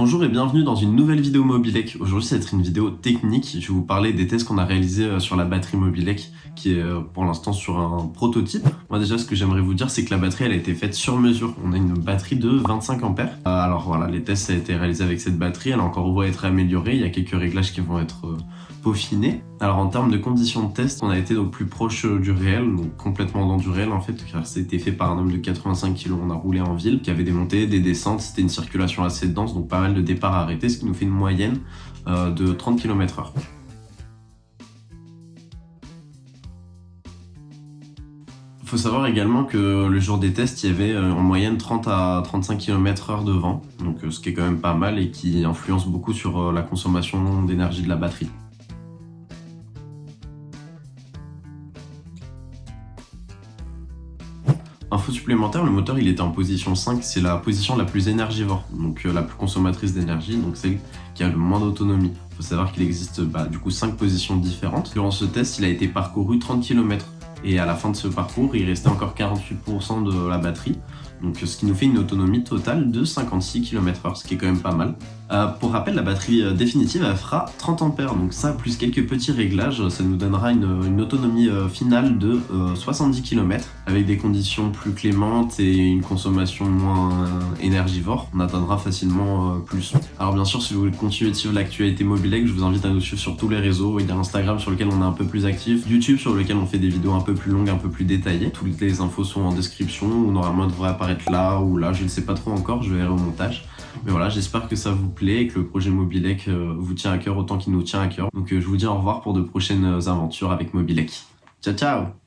Bonjour et bienvenue dans une nouvelle vidéo Mobilec. Aujourd'hui, ça va être une vidéo technique. Je vais vous parler des tests qu'on a réalisés sur la batterie Mobilec, qui est pour l'instant sur un prototype. Moi déjà, ce que j'aimerais vous dire, c'est que la batterie, elle a été faite sur mesure. On a une batterie de 25 ampères. Alors voilà, les tests, ça a été réalisé avec cette batterie. Elle a encore beau être améliorée. Il y a quelques réglages qui vont être peaufinés. Alors en termes de conditions de test, on a été donc plus proche du réel, donc complètement dans du réel en fait, car c'était fait par un homme de 85 kg. On a roulé en ville, qui avait des montées, des descentes. C'était une circulation assez dense, donc pas mal de départs arrêtés, ce qui nous fait une moyenne de 30 km/h. Il faut savoir également que le jour des tests, il y avait en moyenne 30 à 35 km/h de vent, donc ce qui est quand même pas mal et qui influence beaucoup sur la consommation d'énergie de la batterie. Info supplémentaire, le moteur il était en position 5, c'est la position la plus énergivore, donc la plus consommatrice d'énergie, donc celle qui a le moins d'autonomie. Il faut savoir qu'il existe du coup 5 positions différentes. Durant ce test, il a été parcouru 30 km et à la fin de ce parcours, il restait encore 48% de la batterie, donc ce qui nous fait une autonomie totale de 56 km/h, ce qui est quand même pas mal. Pour rappel, la batterie définitive elle fera 30 ampères, donc ça plus quelques petits réglages, ça nous donnera une autonomie finale de 70 km avec des conditions plus clémentes et une consommation moins énergivore. On atteindra facilement plus. Alors bien sûr, si vous voulez continuer de suivre l'actualité Mobilec, je vous invite à nous suivre sur tous les réseaux. Il y a Instagram sur lequel on est un peu plus actif, YouTube sur lequel on fait des vidéos un peu plus longues, un peu plus détaillées. Toutes les infos sont en description, ou normalement elles devraient apparaître là ou là, je ne sais pas trop encore, je verrai au montage. Mais voilà, j'espère que ça vous plaît et que le projet Mobilec vous tient à cœur autant qu'il nous tient à cœur. Donc je vous dis au revoir pour de prochaines aventures avec Mobilec. Ciao ciao!